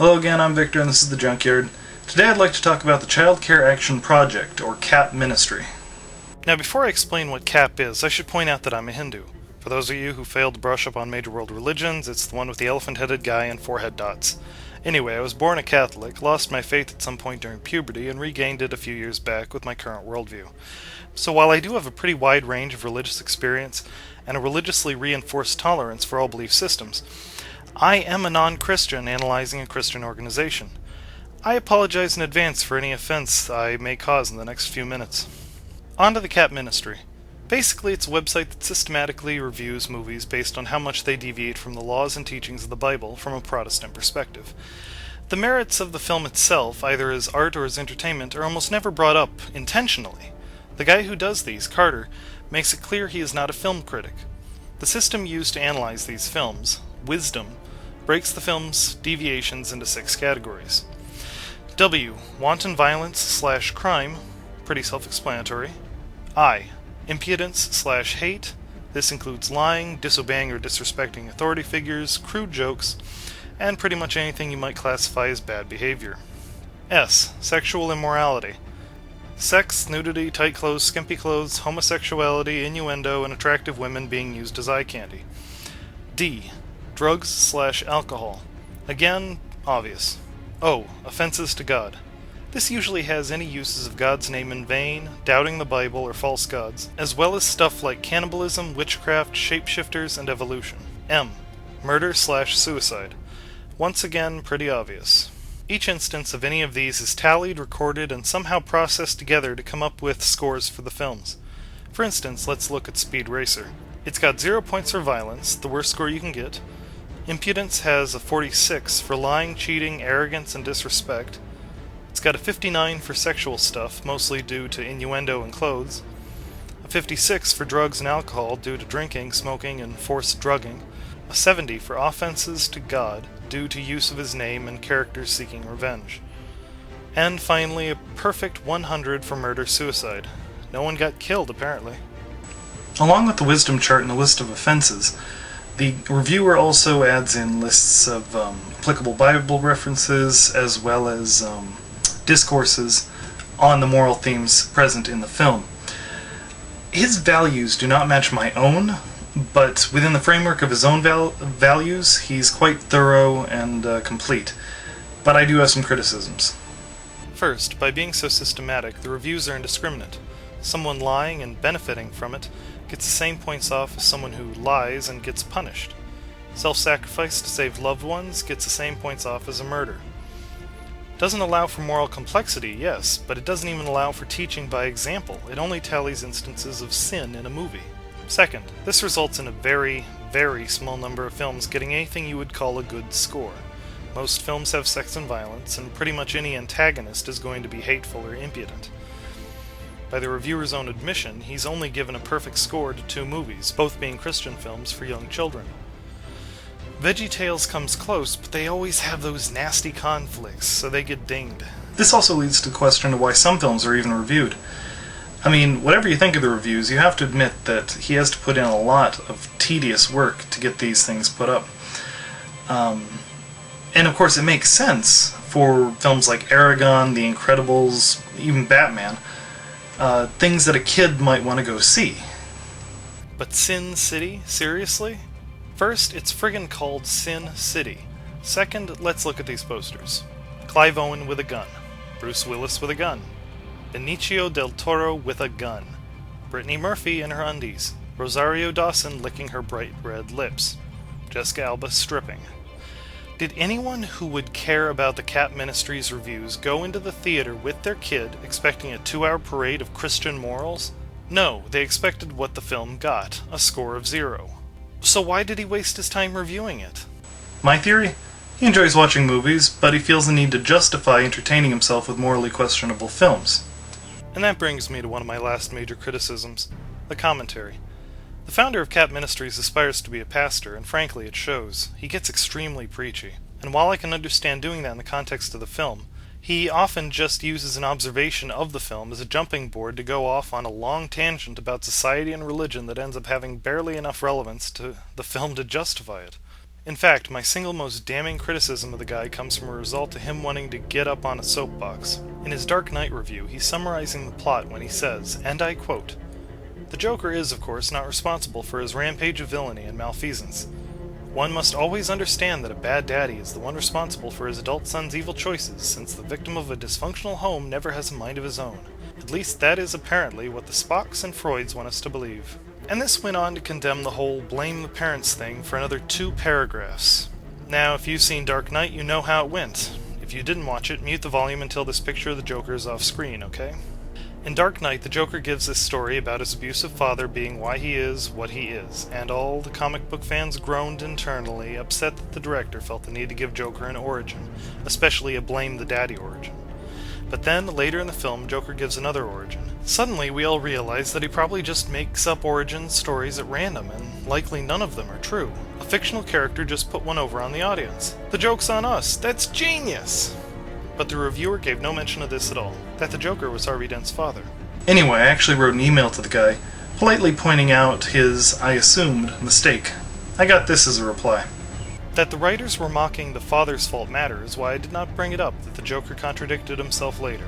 Hello again, I'm Victor and this is The Junkyard. Today I'd like to talk about the Childcare Action Project, or CAP Ministry. Now before I explain what CAP is, I should point out that I'm a Hindu. For those of you who failed to brush up on major world religions, it's the one with the elephant-headed guy and 4 head dots. Anyway, I was born a Catholic, lost my faith at some point during puberty, and regained it a few years back with my current worldview. So while I do have a pretty wide range of religious experience, and a religiously reinforced tolerance for all belief systems, I am a non-Christian analyzing a Christian organization. I apologize in advance for any offense I may cause in the next few minutes. On to the CAP Ministry. Basically, it's a website that systematically reviews movies based on how much they deviate from the laws and teachings of the Bible from a Protestant perspective. The merits of the film itself, either as art or as entertainment, are almost never brought up intentionally. The guy who does these, Carter, makes it clear he is not a film critic. The system used to analyze these films, Wisdom, breaks the film's deviations into 6 categories. W. Wanton violence/crime, pretty self-explanatory. I. Impudence/hate, this includes lying, disobeying or disrespecting authority figures, crude jokes, and pretty much anything you might classify as bad behavior. S. Sexual immorality. Sex, nudity, tight clothes, skimpy clothes, homosexuality, innuendo, and attractive women being used as eye candy. D. Drugs/alcohol. Again, obvious. O. Offenses to God. This usually has any uses of God's name in vain, doubting the Bible, or false gods, as well as stuff like cannibalism, witchcraft, shapeshifters, and evolution. M. Murder/suicide. Once again, pretty obvious. Each instance of any of these is tallied, recorded, and somehow processed together to come up with scores for the films. For instance, let's look at Speed Racer. It's got 0 points for violence, the worst score you can get. Impudence has a 46 for lying, cheating, arrogance, and disrespect. It's got a 59 for sexual stuff, mostly due to innuendo and clothes. A 56 for drugs and alcohol due to drinking, smoking, and forced drugging. A 70 for offenses to God due to use of his name and characters seeking revenge. And finally, a perfect 100 for murder-suicide. No one got killed, apparently. Along with the wisdom chart and the list of offenses, the reviewer also adds in lists of applicable Bible references as well as discourses on the moral themes present in the film. His values do not match my own, but within the framework of his own values, he's quite thorough and complete. But I do have some criticisms. First, by being so systematic, the reviews are indiscriminate. Someone lying and benefiting from it gets the same points off as someone who lies and gets punished. Self-sacrifice to save loved ones gets the same points off as a murder. Doesn't allow for moral complexity, yes, but it doesn't even allow for teaching by example. It only tallies instances of sin in a movie. Second, this results in a very, very small number of films getting anything you would call a good score. Most films have sex and violence, and pretty much any antagonist is going to be hateful or impudent. By the reviewer's own admission, he's only given a perfect score to 2 movies, both being Christian films for young children. VeggieTales comes close, but they always have those nasty conflicts, so they get dinged. This also leads to the question of why some films are even reviewed. I mean, whatever you think of the reviews, you have to admit that he has to put in a lot of tedious work to get these things put up. And of course it makes sense for films like Aragon, The Incredibles, even Batman, things that a kid might want to go see. But Sin City? Seriously? First, it's friggin' called Sin City. Second, let's look at these posters. Clive Owen with a gun. Bruce Willis with a gun. Benicio del Toro with a gun. Brittany Murphy in her undies. Rosario Dawson licking her bright red lips. Jessica Alba stripping. Did anyone who would care about the CAP Ministry's reviews go into the theater with their kid expecting a 2-hour parade of Christian morals? No, they expected what the film got, a score of 0. So why did he waste his time reviewing it? My theory? He enjoys watching movies, but he feels the need to justify entertaining himself with morally questionable films. And that brings me to one of my last major criticisms, the commentary. The founder of CAP Ministries aspires to be a pastor, and frankly it shows. He gets extremely preachy. And while I can understand doing that in the context of the film, he often just uses an observation of the film as a jumping board to go off on a long tangent about society and religion that ends up having barely enough relevance to the film to justify it. In fact, my single most damning criticism of the guy comes from a result of him wanting to get up on a soapbox. In his Dark Knight review, he's summarizing the plot when he says, and I quote, "The Joker is, of course, not responsible for his rampage of villainy and malfeasance. One must always understand that a bad daddy is the one responsible for his adult son's evil choices, since the victim of a dysfunctional home never has a mind of his own. At least that is apparently what the Spocks and Freuds want us to believe." And this went on to condemn the whole blame the parents thing for another 2 paragraphs. Now, if you've seen Dark Knight, you know how it went. If you didn't watch it, mute the volume until this picture of the Joker is off screen, okay? In Dark Knight, the Joker gives this story about his abusive father being why he is what he is, and all the comic book fans groaned internally, upset that the director felt the need to give Joker an origin, especially a blame the daddy origin. But then, later in the film, Joker gives another origin. Suddenly, we all realize that he probably just makes up origin stories at random, and likely none of them are true. A fictional character just put one over on the audience. The joke's on us! That's genius! But the reviewer gave no mention of this at all, that the Joker was Harvey Dent's father. Anyway, I actually wrote an email to the guy, politely pointing out his, I assumed, mistake. I got this as a reply. That the writers were mocking the father's fault matter is why I did not bring it up that the Joker contradicted himself later.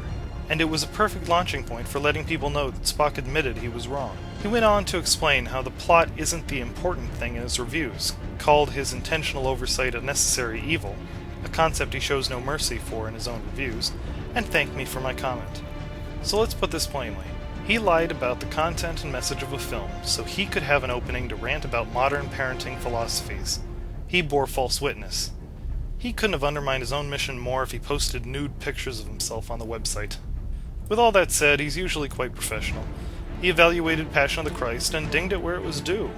And it was a perfect launching point for letting people know that Spock admitted he was wrong. He went on to explain how the plot isn't the important thing in his reviews, called his intentional oversight a necessary evil, a concept he shows no mercy for in his own reviews, and thanked me for my comment. So let's put this plainly. He lied about the content and message of a film, so he could have an opening to rant about modern parenting philosophies. He bore false witness. He couldn't have undermined his own mission more if he posted nude pictures of himself on the website. With all that said, he's usually quite professional. He evaluated Passion of the Christ and dinged it where it was due.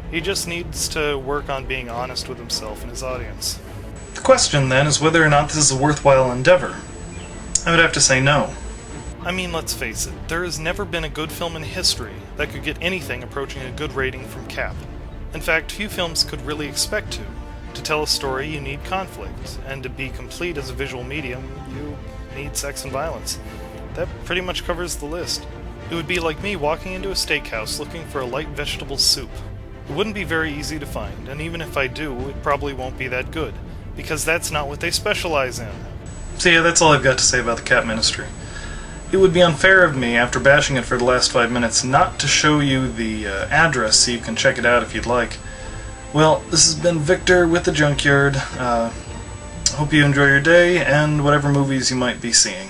He just needs to work on being honest with himself and his audience. The question, then, is whether or not this is a worthwhile endeavor. I would have to say no. I mean, let's face it, there has never been a good film in history that could get anything approaching a good rating from Cap. In fact, few films could really expect to. To tell a story, you need conflict, and to be complete as a visual medium, you need sex and violence. That pretty much covers the list. It would be like me walking into a steakhouse looking for a light vegetable soup. It wouldn't be very easy to find, and even if I do, it probably won't be that good, because that's not what they specialize in. So yeah, that's all I've got to say about the Cap Ministry. It would be unfair of me, after bashing it for the last 5 minutes, not to show you the address so you can check it out if you'd like. Well, this has been Victor with the Junkyard. Hope you enjoy your day and whatever movies you might be seeing.